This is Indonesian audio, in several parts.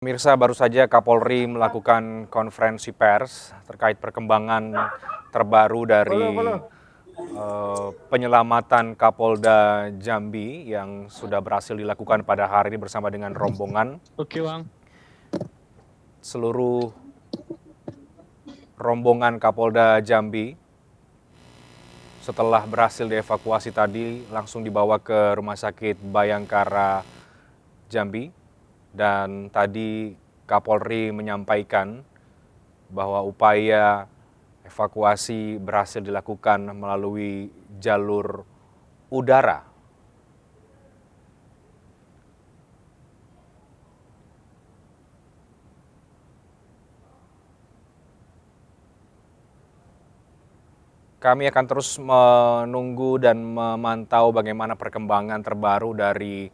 Mirsa, baru saja Kapolri melakukan konferensi pers terkait perkembangan terbaru dari penyelamatan Kapolda Jambi yang sudah berhasil dilakukan pada hari ini bersama dengan rombongan. Oke, Bang. Seluruh rombongan Kapolda Jambi setelah berhasil dievakuasi tadi langsung dibawa ke Rumah Sakit Bayangkara Jambi. Dan tadi Kapolri menyampaikan bahwa upaya evakuasi berhasil dilakukan melalui jalur udara. Kami akan terus menunggu dan memantau bagaimana perkembangan terbaru dari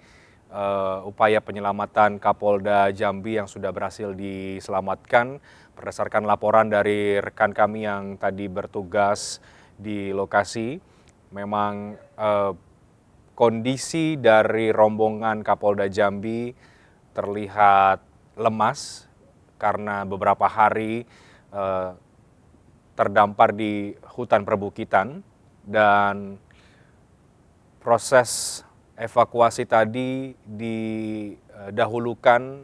upaya penyelamatan Kapolda Jambi yang sudah berhasil diselamatkan berdasarkan laporan dari rekan kami yang tadi bertugas di lokasi. Memang kondisi dari rombongan Kapolda Jambi terlihat lemas karena beberapa hari terdampar di hutan perbukitan, dan proses evakuasi tadi didahulukan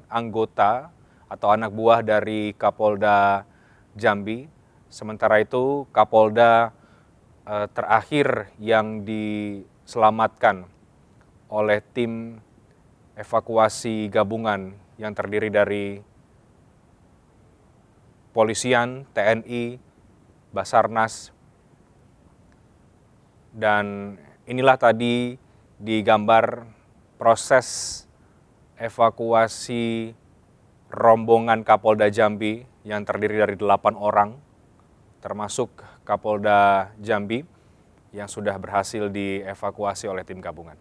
anggota atau anak buah dari Kapolda Jambi. Sementara itu Kapolda terakhir yang diselamatkan oleh tim evakuasi gabungan yang terdiri dari polisian, TNI, Basarnas, dan inilah tadi digambar proses evakuasi rombongan Kapolda Jambi yang terdiri dari 8 orang, termasuk Kapolda Jambi yang sudah berhasil dievakuasi oleh tim gabungan.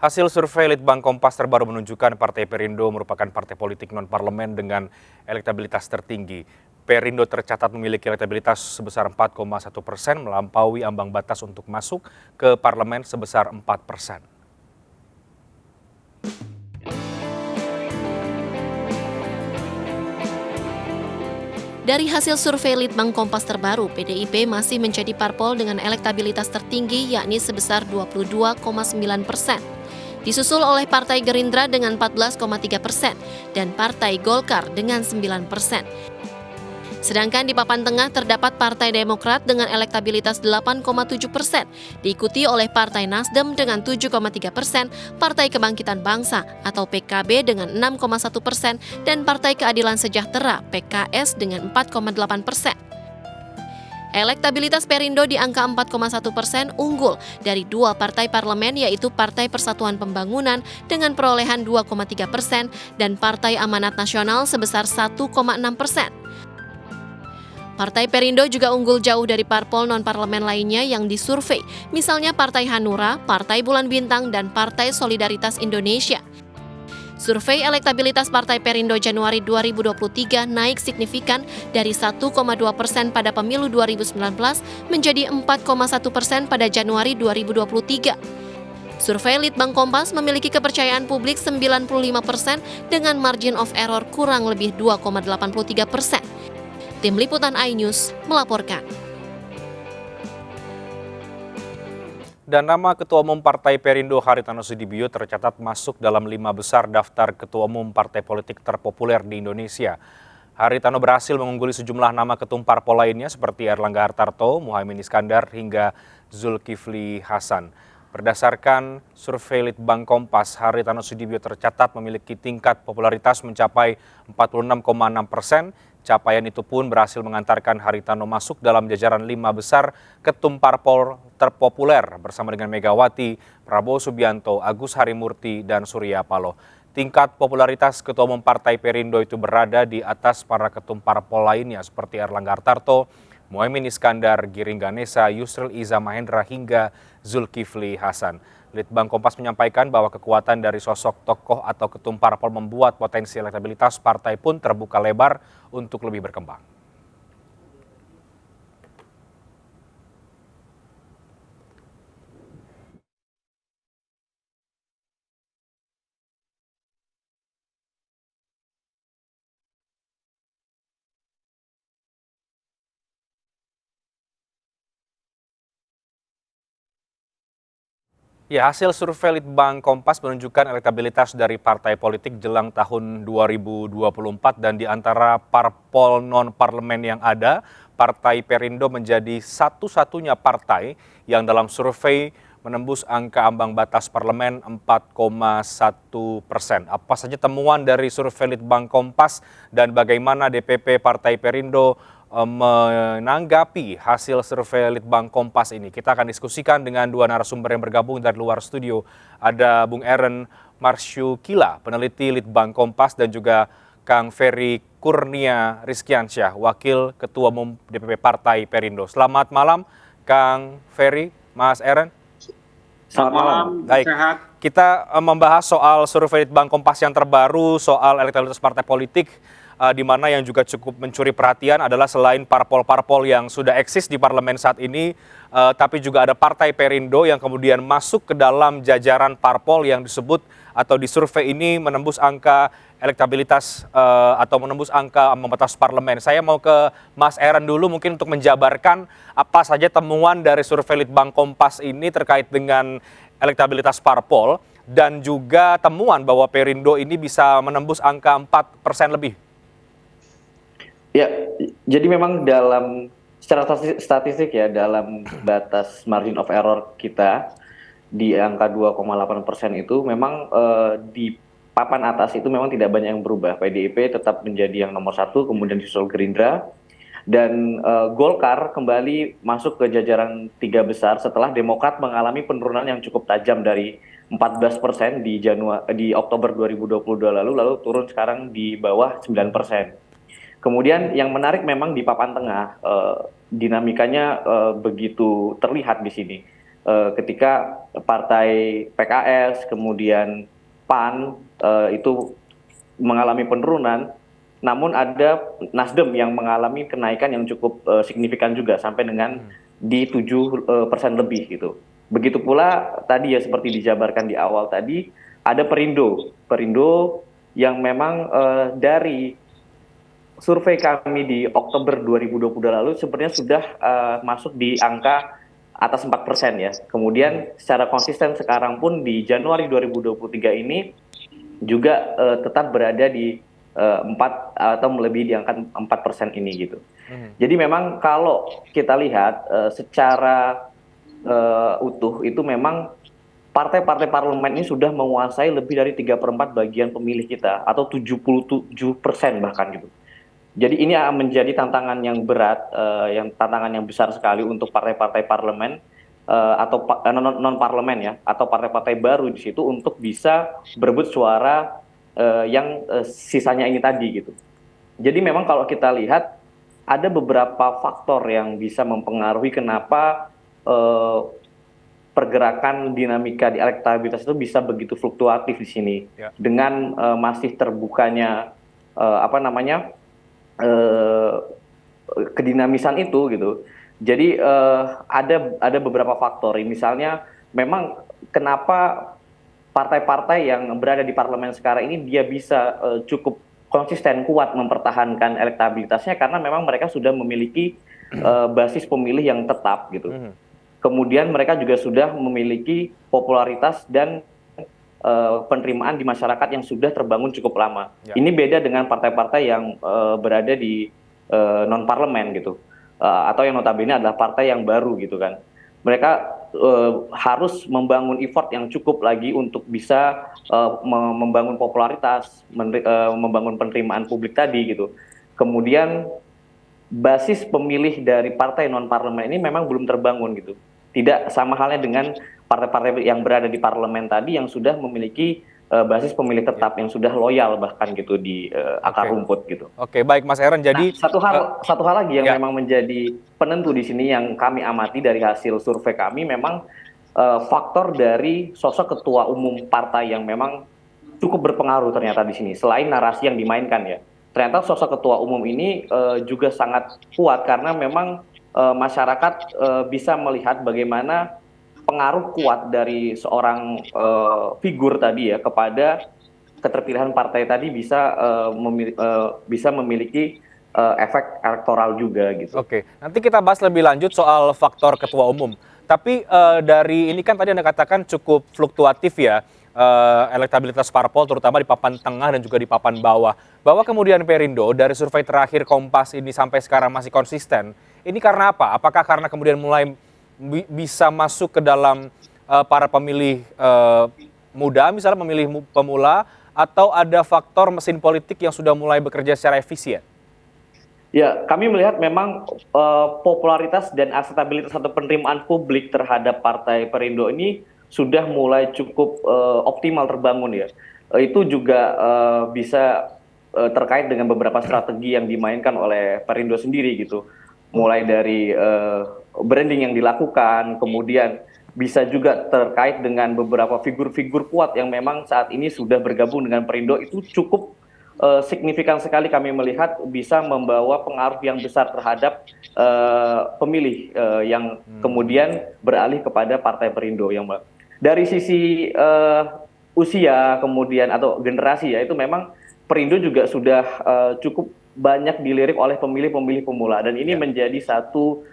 Hasil survei Litbang Kompas terbaru menunjukkan Partai Perindo merupakan partai politik non-parlemen dengan elektabilitas tertinggi. Perindo tercatat memiliki elektabilitas sebesar 4,1%, melampaui ambang batas untuk masuk ke parlemen sebesar 4%. Dari hasil survei Litbang Kompas terbaru, PDIP masih menjadi parpol dengan elektabilitas tertinggi yakni sebesar 22,9%. Disusul oleh Partai Gerindra dengan 14,3% dan Partai Golkar dengan 9%. Sedangkan di papan tengah terdapat Partai Demokrat dengan elektabilitas 8,7%, diikuti oleh Partai Nasdem dengan 7,3%, Partai Kebangkitan Bangsa atau PKB dengan 6,1%, dan Partai Keadilan Sejahtera PKS dengan 4,8%. Elektabilitas Perindo di angka 4,1% unggul dari dua partai parlemen yaitu Partai Persatuan Pembangunan dengan perolehan 2,3% dan Partai Amanat Nasional sebesar 1,6%. Partai Perindo juga unggul jauh dari parpol non-parlemen lainnya yang disurvei, misalnya Partai Hanura, Partai Bulan Bintang, dan Partai Solidaritas Indonesia. Survei elektabilitas Partai Perindo Januari 2023 naik signifikan dari 1,2% pada pemilu 2019 menjadi 4,1% pada Januari 2023. Survei Litbang Kompas memiliki kepercayaan publik 95% dengan margin of error kurang lebih 2,83%. Tim Liputan iNews melaporkan. Dan nama Ketua Umum Partai Perindo Haritano Sudibyo tercatat masuk dalam 5 besar daftar Ketua Umum Partai Politik terpopuler di Indonesia. Haritano berhasil mengungguli sejumlah nama ketum parpol lainnya seperti Erlangga Hartarto, Muhaimin Iskandar, hingga Zulkifli Hasan. Berdasarkan survei Litbang Kompas, Haritano Sudibyo tercatat memiliki tingkat popularitas mencapai 46,6%, Capaian itu pun berhasil mengantarkan Haritano masuk dalam jajaran 5 besar ketum parpol terpopuler bersama dengan Megawati, Prabowo Subianto, Agus Harimurti, dan Surya Paloh. Tingkat popularitas Ketua Umum Partai Perindo itu berada di atas para ketum parpol lainnya seperti Erlangga Hartarto, Muhaimin Iskandar, Giring Ganesa, Yusril Iza Mahendra, hingga Zulkifli Hasan. Litbang Kompas menyampaikan bahwa kekuatan dari sosok tokoh atau ketum parpol membuat potensi elektabilitas partai pun terbuka lebar untuk lebih berkembang. Ya, hasil survei Litbang Kompas menunjukkan elektabilitas dari partai politik jelang tahun 2024 dan di antara parpol non-parlemen yang ada, Partai Perindo menjadi satu-satunya partai yang dalam survei menembus angka ambang batas parlemen 4,1%. Apa saja temuan dari survei Litbang Kompas dan bagaimana DPP Partai Perindo menanggapi hasil survei Litbang Kompas ini? Kita akan diskusikan dengan dua narasumber yang bergabung dari luar studio. Ada Bung Eren Marsyukila, peneliti Litbang Kompas, dan juga Kang Ferry Kurnia Rizkiansyah, Wakil Ketua Umum DPP Partai Perindo. Selamat malam, Kang Ferry, Mas Eren. Selamat malam, Baik. sehat. Kita membahas soal survei Litbang Kompas yang terbaru, soal elektabilitas partai politik, di mana yang juga cukup mencuri perhatian adalah selain parpol-parpol yang sudah eksis di parlemen saat ini, tapi juga ada Partai Perindo yang kemudian masuk ke dalam jajaran parpol yang disebut atau disurvei ini menembus angka elektabilitas atau menembus angka ambang batas parlemen. Saya mau ke Mas Eren dulu mungkin untuk menjabarkan apa saja temuan dari survei Litbang Kompas ini terkait dengan elektabilitas parpol dan juga temuan bahwa Perindo ini bisa menembus angka 4% lebih. Ya, jadi memang secara statistik ya, dalam batas margin of error kita di angka 2,8% itu memang di papan atas itu memang tidak banyak yang berubah. PDIP tetap menjadi yang nomor 1, kemudian disusul Gerindra, dan Golkar kembali masuk ke jajaran 3 besar setelah Demokrat mengalami penurunan yang cukup tajam dari 14% di Oktober 2022 lalu turun sekarang di bawah 9%. Kemudian yang menarik memang di papan tengah, dinamikanya begitu terlihat di sini. Ketika partai PKS, kemudian PAN itu mengalami penurunan, namun ada Nasdem yang mengalami kenaikan yang cukup signifikan juga sampai dengan di 7% lebih gitu. Begitu pula tadi ya seperti dijabarkan di awal tadi, ada Perindo yang memang dari survei kami di Oktober 2022 lalu sebenarnya sudah masuk di angka atas 4% ya. Kemudian secara konsisten sekarang pun di Januari 2023 ini juga tetap berada di 4 atau melebihi di angka 4% ini gitu. Jadi memang kalau kita lihat secara utuh itu memang partai-partai parlemen ini sudah menguasai lebih dari 3/4 bagian pemilih kita atau 77% bahkan gitu. Jadi ini akan menjadi tantangan yang berat, tantangan yang besar sekali untuk partai-partai parlemen atau non parlemen ya, atau partai-partai baru di situ untuk bisa berebut suara yang sisanya ini tadi gitu. Jadi memang kalau kita lihat ada beberapa faktor yang bisa mempengaruhi kenapa pergerakan dinamika di elektabilitas itu bisa begitu fluktuatif di sini dengan masih terbukanya kedinamisan itu gitu. Jadi ada beberapa faktor. Misalnya memang kenapa partai-partai yang berada di parlemen sekarang ini dia bisa cukup konsisten kuat mempertahankan elektabilitasnya karena memang mereka sudah memiliki basis pemilih yang tetap gitu. Kemudian mereka juga sudah memiliki popularitas dan penerimaan di masyarakat yang sudah terbangun cukup lama. Ini beda dengan partai-partai yang berada di non parlemen gitu, atau yang notabene adalah partai yang baru gitu kan. Mereka harus membangun effort yang cukup lagi untuk bisa membangun popularitas, membangun penerimaan publik tadi gitu. kemudian basis pemilih dari partai non-parlemen ini memang belum terbangun gitu. Tidak sama halnya dengan partai-partai yang berada di parlemen tadi yang sudah memiliki basis pemilih tetap yang sudah loyal bahkan gitu di akar rumput gitu. Oke, baik Mas Aaron. Jadi satu hal lagi yang ya. memang menjadi penentu di sini yang kami amati dari hasil survei kami memang faktor dari sosok ketua umum partai yang memang cukup berpengaruh ternyata di sini selain narasi yang dimainkan ya. Ternyata sosok ketua umum ini juga sangat kuat karena memang masyarakat bisa melihat bagaimana pengaruh kuat dari seorang figur tadi ya kepada keterpilihan partai tadi bisa memiliki efek elektoral juga gitu. Oke, nanti kita bahas lebih lanjut soal faktor ketua umum. Tapi dari ini kan tadi Anda katakan cukup fluktuatif ya elektabilitas parpol terutama di papan tengah dan juga di papan bawah. Bahwa kemudian Perindo dari survei terakhir Kompas ini sampai sekarang masih konsisten. Ini karena apa? Apakah karena kemudian mulai bisa masuk ke dalam para pemilih muda, misalnya pemilih pemula, atau ada faktor mesin politik yang sudah mulai bekerja secara efisien? Ya, kami melihat memang popularitas dan akseptabilitas atau penerimaan publik terhadap Partai Perindo ini sudah mulai cukup optimal terbangun ya. Itu juga bisa terkait dengan beberapa strategi yang dimainkan oleh Perindo sendiri gitu. Mulai dari branding yang dilakukan, kemudian bisa juga terkait dengan beberapa figur-figur kuat yang memang saat ini sudah bergabung dengan Perindo itu cukup signifikan sekali kami melihat bisa membawa pengaruh yang besar terhadap pemilih yang kemudian beralih kepada Partai Perindo yang dari sisi usia kemudian atau generasi ya itu memang Perindo juga sudah cukup banyak dilirik oleh pemilih-pemilih pemula dan ini menjadi satu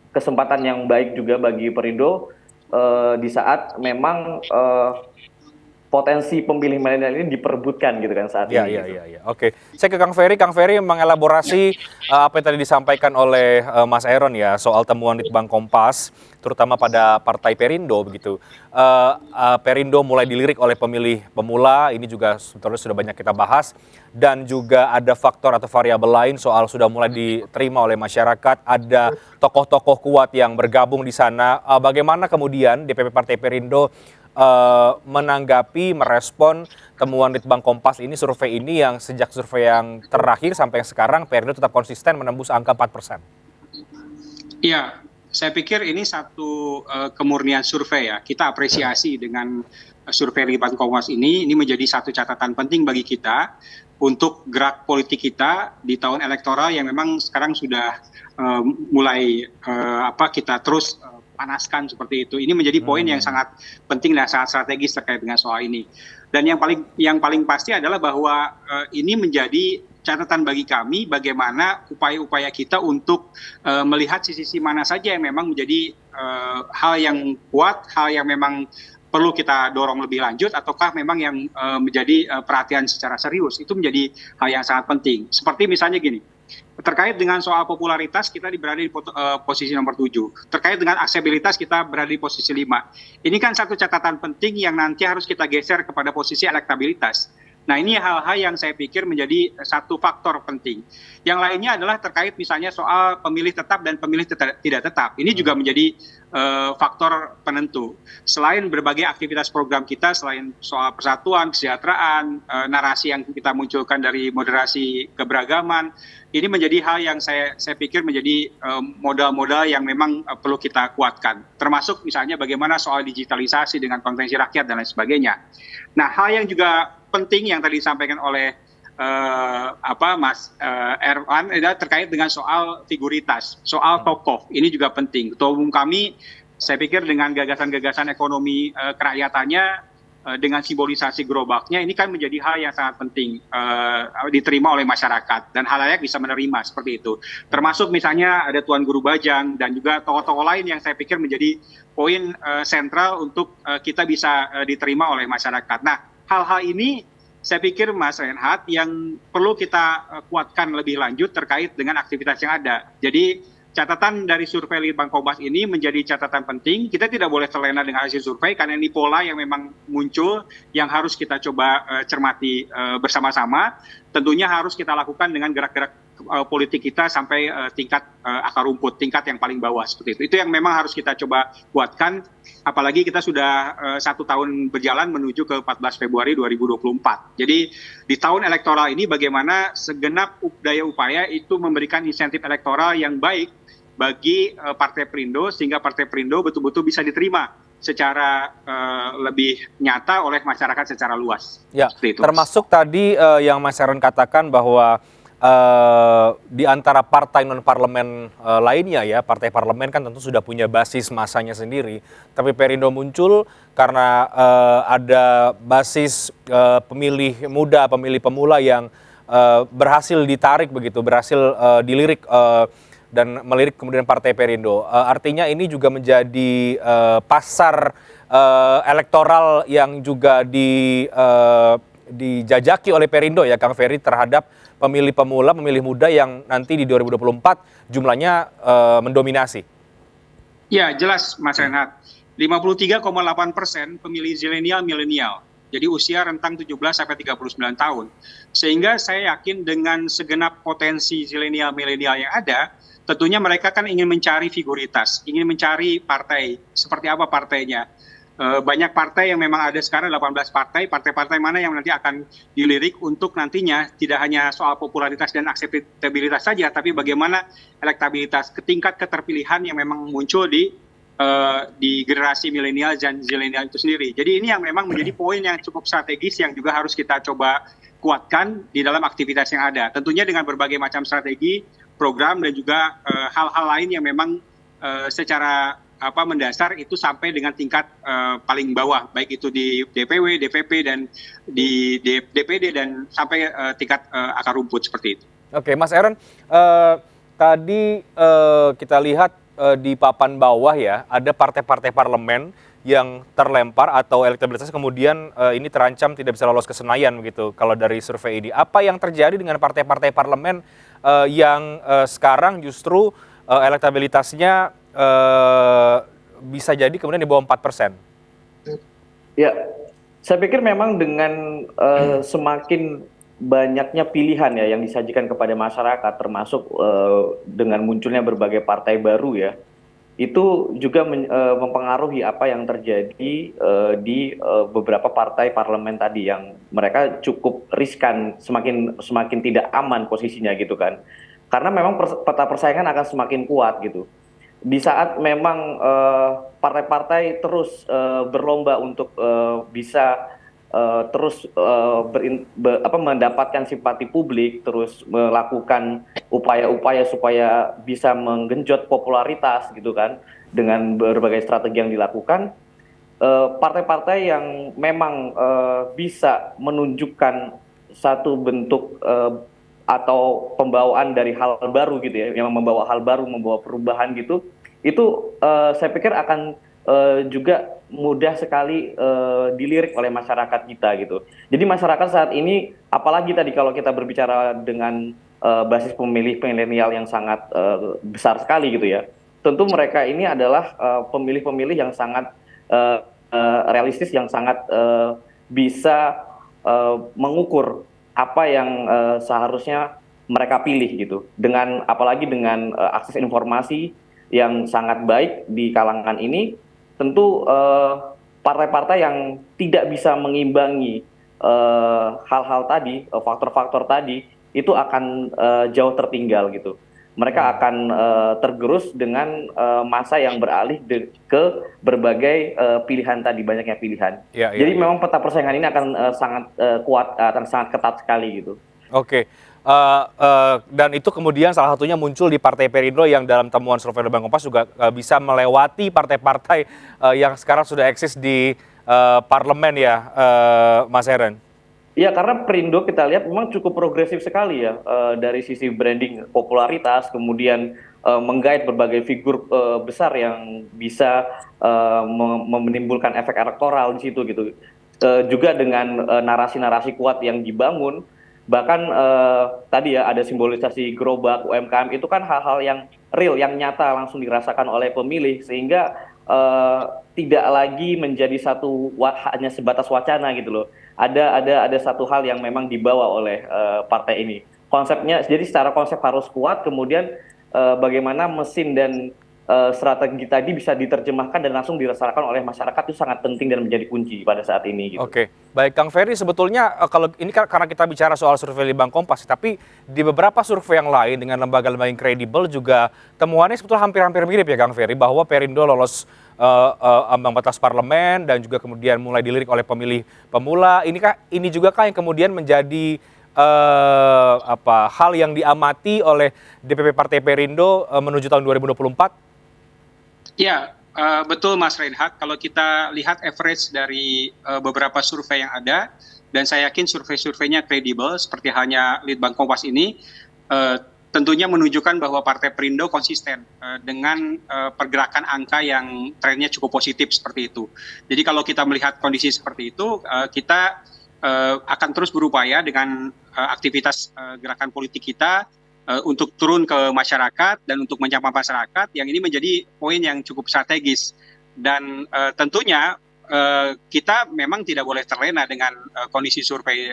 kesempatan yang baik juga bagi Perindo di saat memang potensi pemilih milenial ini diperebutkan gitu kan saat ini. Iya. Oke, saya ke Kang Ferry. Kang Ferry mengelaborasi apa yang tadi disampaikan oleh Mas Aaron ya soal temuan Litbang Kompas, terutama pada Partai Perindo begitu. Perindo mulai dilirik oleh pemilih pemula, ini juga sebetulnya sudah banyak kita bahas, dan juga ada faktor atau variabel lain soal sudah mulai diterima oleh masyarakat, ada tokoh-tokoh kuat yang bergabung di sana. Bagaimana kemudian DPP Partai Perindo menanggapi, merespon temuan Litbang Kompas ini, survei ini yang sejak survei yang terakhir sampai yang sekarang Perindo tetap konsisten menembus angka 4%? Iya, saya pikir ini satu kemurnian survei ya. Kita apresiasi dengan survei Litbang Kompas ini menjadi satu catatan penting bagi kita untuk gerak politik kita di tahun elektoral yang memang sekarang sudah mulai kita terus panaskan seperti itu. Ini menjadi poin yang sangat penting dan sangat strategis terkait dengan soal ini. Dan yang paling pasti adalah bahwa ini menjadi catatan bagi kami bagaimana upaya-upaya kita untuk melihat sisi-sisi mana saja yang memang menjadi hal yang kuat, hal yang memang perlu kita dorong lebih lanjut, ataukah memang yang menjadi perhatian secara serius. Itu menjadi hal yang sangat penting. Seperti misalnya gini, terkait dengan soal popularitas kita berada di posisi nomor 7. Terkait dengan aksesibilitas kita berada di posisi 5. Ini kan satu catatan penting yang nanti harus kita geser kepada posisi elektabilitas. Nah, ini hal-hal yang saya pikir menjadi satu faktor penting. Yang lainnya adalah terkait misalnya soal pemilih tetap dan pemilih tidak tetap. Ini juga menjadi faktor penentu. Selain berbagai aktivitas program kita, selain soal persatuan, kesejahteraan, narasi yang kita munculkan dari moderasi keberagaman, ini menjadi hal yang saya pikir menjadi modal-modal yang memang perlu kita kuatkan. Termasuk misalnya bagaimana soal digitalisasi dengan konvensi rakyat dan lain sebagainya. Nah, hal yang juga penting yang tadi disampaikan oleh Mas Erwan adalah terkait dengan soal figuritas, soal tokoh. Ini juga penting. Ketua umum kami, saya pikir dengan gagasan-gagasan ekonomi kerakyatannya, dengan simbolisasi gerobaknya, ini kan menjadi hal yang sangat penting diterima oleh masyarakat dan halayak bisa menerima seperti itu. Termasuk misalnya ada Tuan Guru Bajang dan juga tokoh-tokoh lain yang saya pikir menjadi poin sentral untuk kita bisa diterima oleh masyarakat. Nah, hal-hal ini saya pikir Mas Reinhardt yang perlu kita kuatkan lebih lanjut terkait dengan aktivitas yang ada. Jadi catatan dari survei Litbang Kompas ini menjadi catatan penting. Kita tidak boleh terlena dengan hasil survei karena ini pola yang memang muncul yang harus kita coba cermati bersama-sama. Tentunya harus kita lakukan dengan gerak-gerak politik kita sampai tingkat akar rumput, tingkat yang paling bawah seperti itu. Itu yang memang harus kita coba kuatkan. Apalagi kita sudah 1 tahun berjalan menuju ke 14 Februari 2024. Jadi di tahun elektoral ini bagaimana segenap daya upaya itu memberikan insentif elektoral yang baik bagi Partai Perindo sehingga Partai Perindo betul-betul bisa diterima secara lebih nyata oleh masyarakat secara luas. Ya, Seperti itu. termasuk tadi yang Mas Heron katakan bahwa di antara partai non-parlemen lainnya ya, partai parlemen kan tentu sudah punya basis masanya sendiri. Tapi Perindo muncul karena ada basis pemilih muda, pemilih pemula yang berhasil ditarik begitu, berhasil dilirik dan melirik kemudian Partai Perindo. Artinya ini juga menjadi pasar elektoral yang juga dijajaki oleh Perindo ya, Kang Ferry, terhadap pemilih pemula, pemilih muda yang nanti di 2024 jumlahnya mendominasi. Ya, jelas Mas Renhat. 53,8% pemilih milenial. Jadi usia rentang 17 sampai 39 tahun. Sehingga saya yakin dengan segenap potensi milenial yang ada, tentunya mereka kan ingin mencari figuritas, ingin mencari partai, seperti apa partainya. Banyak partai yang memang ada sekarang, 18 partai mana yang nanti akan dilirik untuk nantinya tidak hanya soal popularitas dan akseptabilitas saja, tapi bagaimana elektabilitas, tingkat keterpilihan yang memang muncul di generasi milenial dan zilenial itu sendiri. Jadi ini yang memang menjadi poin yang cukup strategis yang juga harus kita coba kuatkan di dalam aktivitas yang ada. Tentunya dengan berbagai macam strategi, program dan juga hal-hal lain yang memang secara mendasar itu sampai dengan tingkat paling bawah, baik itu di DPW, DPP dan di DPD dan sampai tingkat akar rumput seperti itu. Oke, Mas Heron, tadi kita lihat di papan bawah ya, ada partai-partai parlemen yang terlempar atau elektabilitasnya kemudian ini terancam tidak bisa lolos ke Senayan begitu kalau dari survei ini. Apa yang terjadi dengan partai-partai parlemen yang sekarang justru elektabilitasnya bisa jadi kemudian di bawah 4%? Ya, saya pikir memang dengan semakin banyaknya pilihan ya yang disajikan kepada masyarakat, termasuk dengan munculnya berbagai partai baru ya, itu juga mempengaruhi apa yang terjadi di beberapa partai parlemen tadi yang mereka cukup riskan, semakin tidak aman posisinya gitu kan, karena memang peta persaingan akan semakin kuat gitu. Di saat memang partai-partai terus berlomba untuk bisa terus mendapatkan simpati publik, terus melakukan upaya-upaya supaya bisa menggenjot popularitas gitu kan, dengan berbagai strategi yang dilakukan, partai-partai yang memang bisa menunjukkan satu bentuk atau pembawaan dari hal baru gitu ya, yang membawa hal baru, membawa perubahan gitu, itu saya pikir akan juga mudah sekali dilirik oleh masyarakat kita gitu. Jadi masyarakat saat ini, apalagi tadi kalau kita berbicara dengan basis pemilih milenial yang sangat besar sekali gitu ya, tentu mereka ini adalah pemilih-pemilih yang sangat realistis, yang sangat bisa mengukur apa yang seharusnya mereka pilih gitu. Dengan apalagi dengan akses informasi yang sangat baik di kalangan ini, tentu partai-partai yang tidak bisa mengimbangi hal-hal tadi, faktor-faktor tadi, itu akan jauh tertinggal gitu. Mereka akan tergerus dengan masa yang beralih ke berbagai pilihan tadi, banyaknya pilihan. Jadi memang peta persaingan ini akan sangat kuat, akan sangat ketat sekali gitu. Oke. Dan itu kemudian salah satunya muncul di Partai Perindo yang dalam temuan survei Litbang Kompas juga bisa melewati partai-partai yang sekarang sudah eksis di parlemen ya, Mas Heron. Ya, karena Perindo kita lihat memang cukup progresif sekali ya, dari sisi branding popularitas, kemudian menggait berbagai figur besar yang bisa menimbulkan efek elektoral di situ gitu. Juga dengan narasi-narasi kuat yang dibangun, Bahkan tadi ya ada simbolisasi gerobak UMKM, itu kan hal-hal yang real, yang nyata langsung dirasakan oleh pemilih, sehingga tidak lagi menjadi hanya sebatas wacana gitu loh. Ada satu hal yang memang dibawa oleh partai ini. Konsepnya, jadi secara konsep harus kuat, kemudian bagaimana mesin dan strategi tadi bisa diterjemahkan dan langsung dirasakan oleh masyarakat itu sangat penting dan menjadi kunci pada saat ini. Gitu. Oke, baik Kang Ferry, sebetulnya kalau ini karena kita bicara soal survei Litbang Kompas, tapi di beberapa survei yang lain dengan lembaga-lembaga yang kredibel juga temuannya sebetulnya hampir-hampir mirip ya Kang Ferry, bahwa Perindo lolos ambang batas parlemen dan juga kemudian mulai dilirik oleh pemilih pemula. Ini juga kah yang kemudian menjadi hal yang diamati oleh DPP Partai Perindo menuju tahun 2024? Ya, betul Mas Reinhardt. Kalau kita lihat average dari beberapa survei yang ada, dan saya yakin survei-surveinya kredibel seperti halnya Litbang Kompas ini, tentunya menunjukkan bahwa Partai Perindo konsisten dengan pergerakan angka yang trennya cukup positif seperti itu. Jadi kalau kita melihat kondisi seperti itu, kita akan terus berupaya dengan aktivitas gerakan politik kita untuk turun ke masyarakat dan untuk menyapa masyarakat, yang ini menjadi poin yang cukup strategis. Dan tentunya kita memang tidak boleh terlena dengan kondisi survei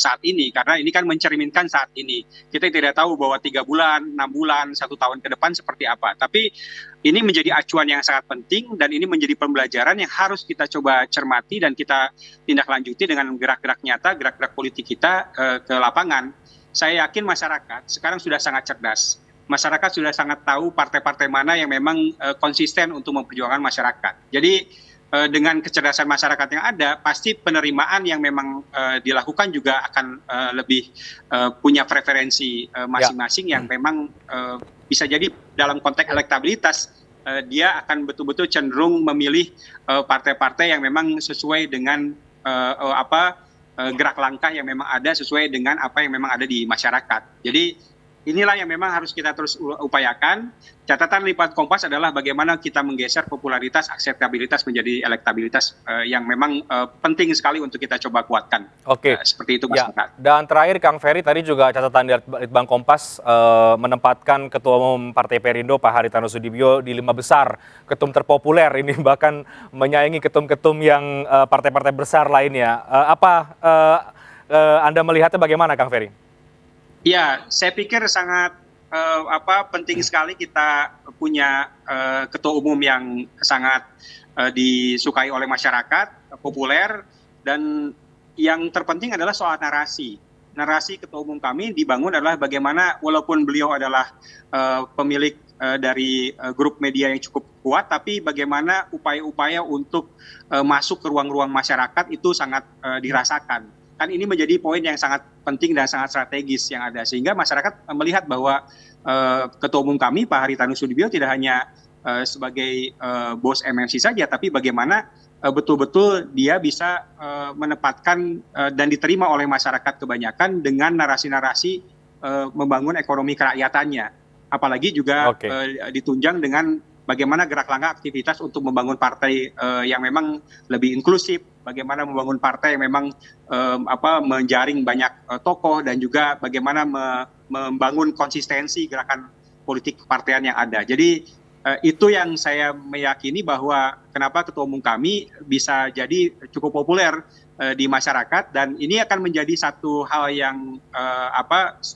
saat ini, karena ini kan mencerminkan saat ini. Kita tidak tahu bahwa 3 bulan, 6 bulan, 1 tahun ke depan seperti apa. Tapi ini menjadi acuan yang sangat penting, dan ini menjadi pembelajaran yang harus kita coba cermati dan kita tindak lanjuti dengan gerak-gerak nyata, gerak-gerak politik kita ke lapangan. Saya yakin masyarakat sekarang sudah sangat cerdas. Masyarakat sudah sangat tahu partai-partai mana yang memang konsisten untuk memperjuangkan masyarakat. Jadi dengan kecerdasan masyarakat yang ada, pasti penerimaan yang memang dilakukan juga akan lebih punya preferensi masing-masing yang memang bisa jadi dalam konteks elektabilitas dia akan betul-betul cenderung memilih partai-partai yang memang sesuai dengan gerak langkah yang memang ada, sesuai dengan apa yang memang ada di masyarakat. Jadi inilah yang memang harus kita terus upayakan. Catatan Litbang Kompas adalah bagaimana kita menggeser popularitas, akseptabilitas menjadi elektabilitas yang memang penting sekali untuk kita coba kuatkan. Oke. Seperti itu Mas. Ya. Dan terakhir Kang Ferry, tadi juga catatan dari Litbang Kompas menempatkan Ketua Umum Partai Perindo Pak Haritano Sudibyo di 5 besar ketum terpopuler, ini bahkan menyaingi ketum-ketum yang partai-partai besar lainnya. Anda melihatnya bagaimana Kang Ferry? Ya, saya pikir sangat penting sekali kita punya ketua umum yang sangat disukai oleh masyarakat, populer, dan yang terpenting adalah soal narasi. Narasi ketua umum kami dibangun adalah bagaimana walaupun beliau adalah pemilik dari grup media yang cukup kuat, tapi bagaimana upaya-upaya untuk masuk ke ruang-ruang masyarakat itu sangat dirasakan. Kan ini menjadi poin yang sangat penting dan sangat strategis yang ada, sehingga masyarakat melihat bahwa Ketua Umum kami Pak Haritano Sudibyo tidak hanya sebagai bos MNC saja, tapi bagaimana betul-betul dia bisa menempatkan dan diterima oleh masyarakat kebanyakan dengan narasi-narasi membangun ekonomi kerakyatannya. Apalagi juga ditunjang dengan bagaimana gerak langkah aktivitas untuk membangun partai yang memang lebih inklusif, bagaimana membangun partai yang memang menjaring banyak tokoh, dan juga bagaimana membangun konsistensi gerakan politik kepartaian yang ada. Jadi itu yang saya meyakini bahwa kenapa ketua umum kami bisa jadi cukup populer di masyarakat, dan ini akan menjadi satu hal yang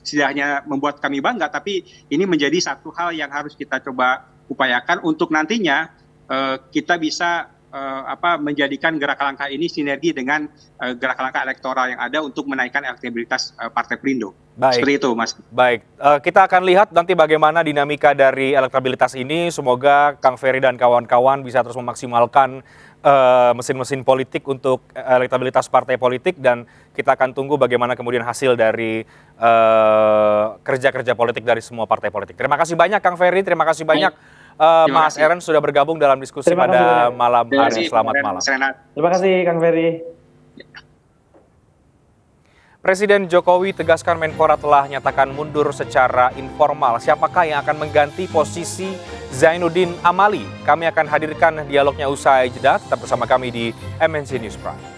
tidak hanya membuat kami bangga, tapi ini menjadi satu hal yang harus kita coba upayakan untuk nantinya kita bisa menjadikan gerak langkah ini sinergi dengan gerak langkah elektoral yang ada untuk menaikkan elektabilitas Partai Perindo. Baik. Seperti itu, Mas. Baik, kita akan lihat nanti bagaimana dinamika dari elektabilitas ini. Semoga Kang Ferry dan kawan-kawan bisa terus memaksimalkan mesin-mesin politik untuk elektabilitas partai politik, dan kita akan tunggu bagaimana kemudian hasil dari kerja-kerja politik dari semua partai politik. Terima kasih banyak Kang Ferry, terima kasih banyak Mas Eren sudah bergabung dalam diskusi pada malam hari. Selamat malam. Terima kasih Kang Ferry. Presiden Jokowi tegaskan Menpora telah nyatakan mundur secara informal. Siapakah yang akan mengganti posisi Zainuddin Amali? Kami akan hadirkan dialognya usai jeda. Tetap bersama kami di MNC News Prime.